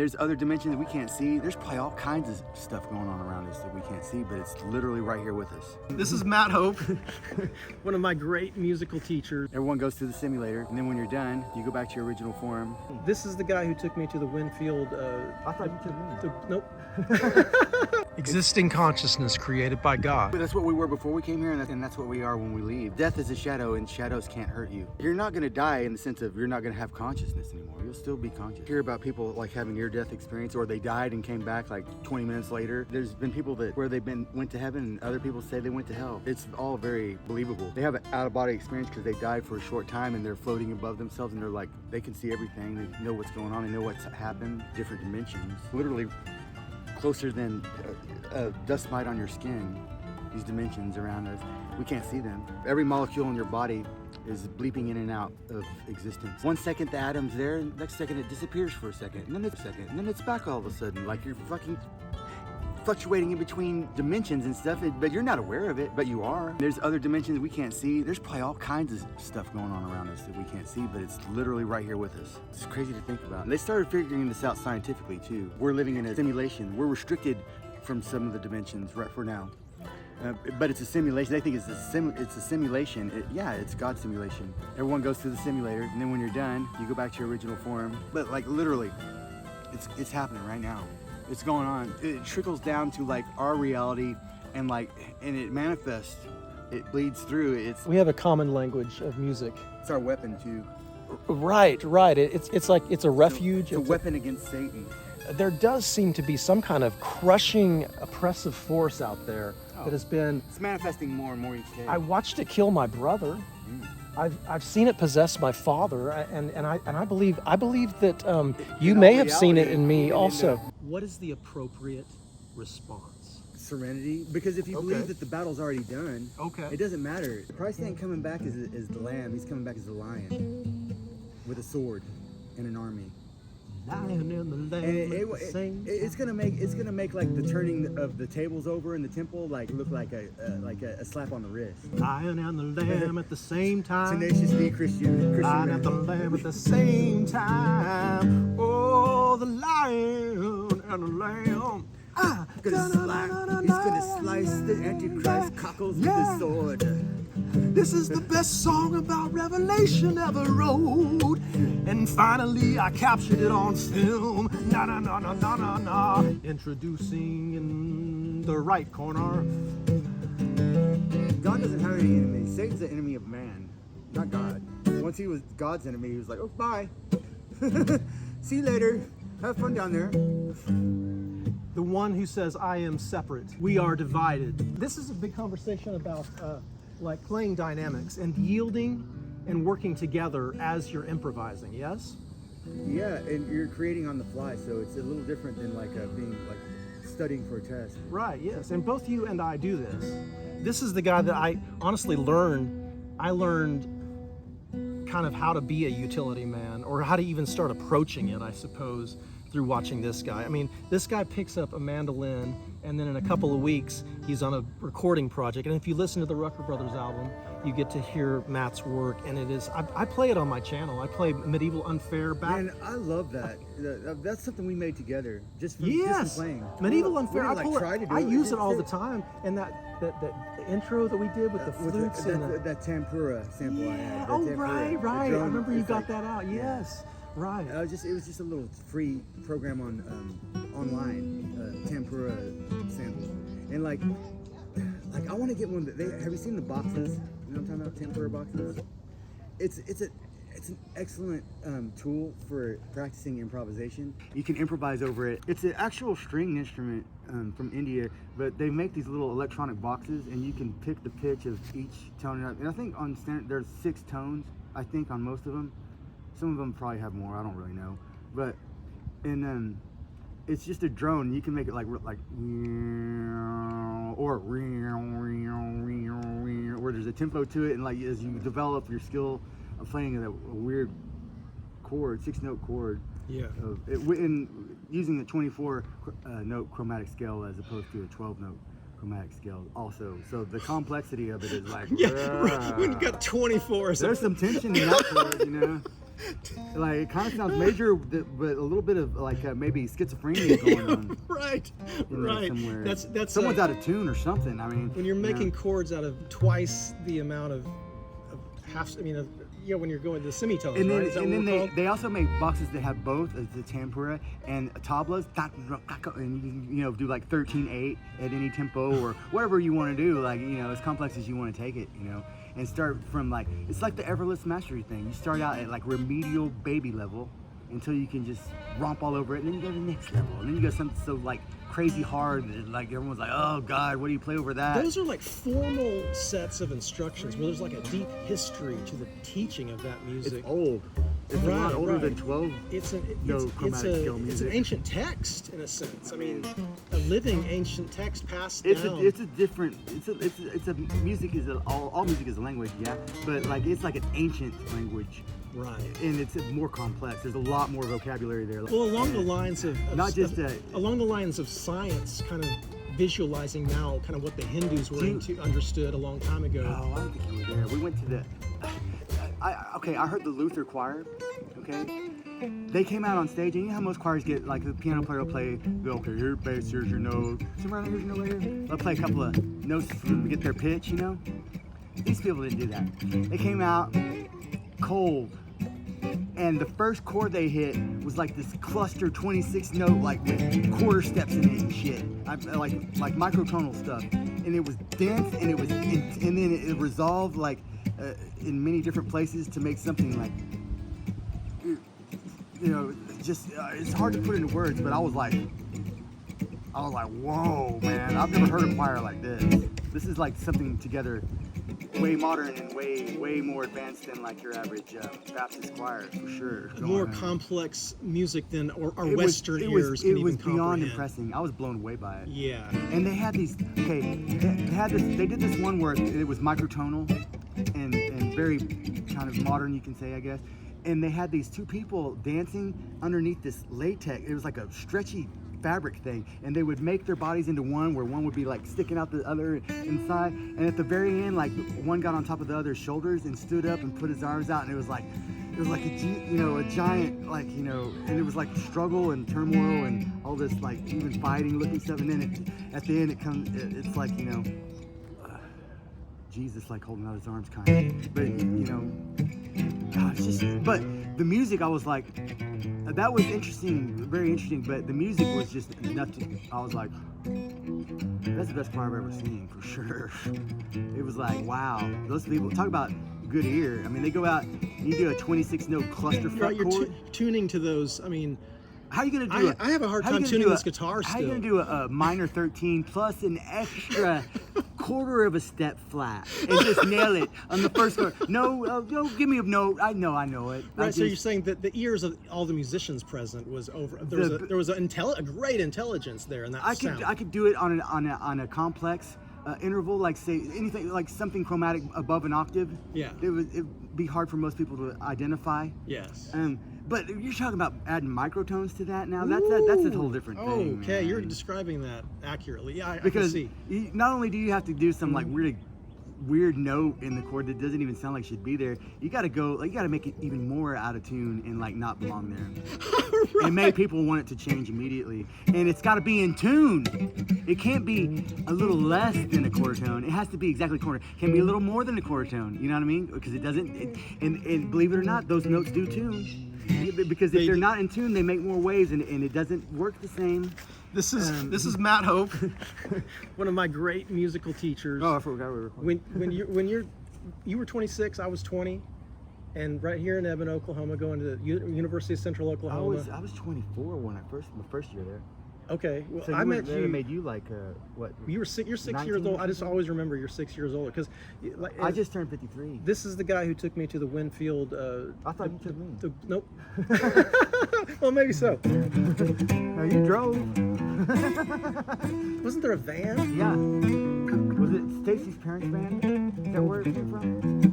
There's other dimensions that we can't see. There's probably all kinds of stuff going on around us that we can't see, but it's literally right here with us. This is Matt Hope, one of my great musical teachers. Everyone goes through the simulator, and then when you're done, you go back to your original form. This is the guy who took me to the Winfield. I thought you took me. Nope. Existing consciousness created by God. But that's what we were before we came here, and that's what we are when we leave. Death is a shadow, and shadows can't hurt you. You're not going to die in the sense of you're not going to have consciousness anymore. You'll still be conscious. Hear about people like having near-death experience, or they died and came back like 20 minutes later. There's been people that where went to heaven, and other people say they went to hell. It's all very believable. They have an out-of-body experience because they died for a short time, and they're floating above themselves, and they're like, they can see everything. They know what's going on. They know what's happened. Different dimensions. Literally closer than a dust mite on your skin. These dimensions around us, we can't see them. Every molecule in your body is bleeping in and out of existence. 1 second the atom's there, and next second it disappears for a second, and then it's back all of a sudden, like you're fucking fluctuating in between dimensions and stuff, but you're not aware of it, but you are. There's other dimensions we can't see. There's probably all kinds of stuff going on around us that we can't see, but it's literally right here with us. It's crazy to think about. And they started figuring this out scientifically too. We're living in a simulation. We're restricted from some of the dimensions right for now. But it's a simulation. They think it's a simulation. Yeah, it's God's simulation. Everyone goes through the simulator, and then when you're done, you go back to your original form. But like literally, it's happening right now. It's going on. It trickles down to like our reality, and it manifests. It bleeds through. We have a common language of music. It's our weapon too. Right. It's like it's a refuge. It's a weapon against Satan. There does seem to be some kind of crushing, oppressive force out there that has been. It's manifesting more and more each day. I watched it kill my brother. I've seen it possess my father, and I believe that you may have seen it in me also. What is the appropriate response? Serenity, because if you believe that the battle's already done, it doesn't matter. Christ ain't coming back as the lamb. He's coming back as the lion with a sword and an army. Lion and the lamb. It's gonna make like the turning of the tables over in the temple look like a slap on the wrist. Lion and the lamb at the same time. Tenacious D Christian. Lion and the lamb at the same time. Oh, the lion and the lamb. He's gonna slice the Antichrist cockles with his sword. This is the best song about Revelation ever wrote. And finally I captured it on film. Na na na na na na na. Introducing in the right corner. God doesn't have any enemies. Satan's the enemy of man, not God. Once he was God's enemy, he was like, oh, bye. See you later. Have fun down there. The one who says, I am separate. We are divided. This is a big conversation about like playing dynamics and yielding and working together as you're improvising, yes? Yeah, and you're creating on the fly, so it's a little different than being studying for a test. Right, yes, and both you and I do this. This is the guy that I honestly learned kind of how to be a utility man, or how to even start approaching it, I suppose, through watching this guy. I mean, this guy picks up a mandolin, and then in a couple of weeks, he's on a recording project. And if you listen to the Rucker Brothers album, you get to hear Matt's work, and it is, I play it on my channel. I play Medieval Unfair back. Man, I love that. That's something we made together, just from playing. Medieval Unfair, I use it all it. the time. And that intro that we did with the flutes and that tempura sample I had. Right. I remember you got that out, yes. Right. It was just a little free program on online, tempura samples, and I want to get one. Have you seen the boxes? You know what I'm talking about? Tempura boxes. It's an excellent tool for practicing improvisation. You can improvise over it. It's an actual string instrument from India, but they make these little electronic boxes, and you can pick the pitch of each tone. And I think on standard there's 6 tones. I think on most of them. Some of them probably have more, I don't really know. But, and it's just a drone. You can make it like or where there's a tempo to it, and as you develop your skill of playing a weird chord, 6-note chord. Yeah. In using the 24 note chromatic scale as opposed to a 12-note chromatic scale also. So the complexity of it is when you got 24. There's some tension in that chord, you know. Like it kind of sounds major, but a little bit of like maybe schizophrenia going on. Right, in there right. somewhere. That's Someone's out of tune or something. I mean, when you're you know. making chords out of twice the amount of half. I mean, when you're going to the semitones, And then, right? Is that and what then we're called? they also make boxes that have both the tempura and tablas, and you can do like 13/8 at any tempo or whatever you want to do, like as complex as you want to take it, and start from like it's like the effortless mastery thing. You start out at like remedial baby level until you can just romp all over it, and then you go to the next level, and then you go something so like crazy hard that like everyone's like, oh God, what do you play over that? Those are like formal sets of instructions where there's like a deep history to the teaching of that music. It's old. It's a lot older than 12. It's chromatic scale an music. ancient text in a sense. I mean, a living ancient text passed It's down. a music is all music is a language, yeah, but like it's like an ancient language, right. and it's more complex. There's a lot more vocabulary there. Well, along the lines of Not just along the lines of science, kind of visualizing now, kind of what the Hindus were understood a long time ago. Oh, I don't think you were there. We went to the. I heard the Luther choir. Okay, they came out on stage, and you know how most choirs get like the piano player will play. Okay, here's bass, here's your note. Soprano, here's your note right here. They'll play a couple of notes for them to get their pitch. These people didn't do that. They came out cold. And the first chord they hit was like this cluster 26 note, like with quarter steps in it and shit, like microtonal stuff. And it was dense, and and then it resolved like in many different places to make something like, just it's hard to put into words. But I was like, whoa, man! I've never heard a choir like this. This is like something together. Way modern and way more advanced than like your average Baptist choir, for sure. More complex music than our It Western was, ears can it even was beyond comprehend. impressing. I was blown away by it. Yeah. And they had these. Okay, they did this one where it was microtonal and very kind of modern, you can say, I guess. And they had these two people dancing underneath this latex. It was like a stretchy fabric thing, and they would make their bodies into one, where one would be like sticking out the other inside, and at the very end, like one got on top of the other's shoulders and stood up and put his arms out, and it was like a giant, like, and it was like struggle and turmoil and all this like even fighting looking stuff, and then at the end it's like Jesus like holding out his arms kind of, but it's just, but the music, I was like, that was interesting, very interesting, but the music was just nothing. I was like, that's the best choir I've ever seen, for sure. It was like, wow, those people, talk about good ear. I mean, they go out, and you do a 26 note cluster fret You're chord. tuning to those, I mean, How are you gonna do I have a hard time tuning this guitar How are you still. gonna do a minor 13 plus an extra quarter of a step flat and just nail it on the first chord? No, give me a note. I know it. Right, so you're saying that the ears of all the musicians present was over. There was a great intelligence there in that sound. I could do it on a complex interval, like say anything like something chromatic above an octave. Yeah. It'd be hard for most people to identify. Yes. But you're talking about adding microtones to that now. That's a whole different thing. Okay, man. you're describing that accurately. Yeah, I can Because see. not only do you have to do some like weird note in the chord that doesn't even sound like it should be there, you got to make it even more out of tune and like not belong there. Right. And make people want it to change immediately, and it's got to be in tune. It can't be a little less than a quarter tone. It has to be exactly quarter. It can be a little more than a quarter tone. You know what I mean? Because it doesn't. And believe it or not, those notes do tune. Because if they're not in tune, they make more waves, and it doesn't work the same. This is Matt Hope, one of my great musical teachers. Oh, I forgot we were recording. You were 26, I was 20, and right here in Evan, Oklahoma, going to the University of Central Oklahoma. I was 24 when my first year there. Okay, well, So I met you. made you like what? You're 6 years 19 old. or I just something? always remember you're 6 years older because I just turned 53. this is the guy who took me to the Winfield. I thought you took me. Nope. Well, maybe so. No, you drove. Wasn't there a van? Yeah. Was it Stacy's parents' band? Is that where it came from?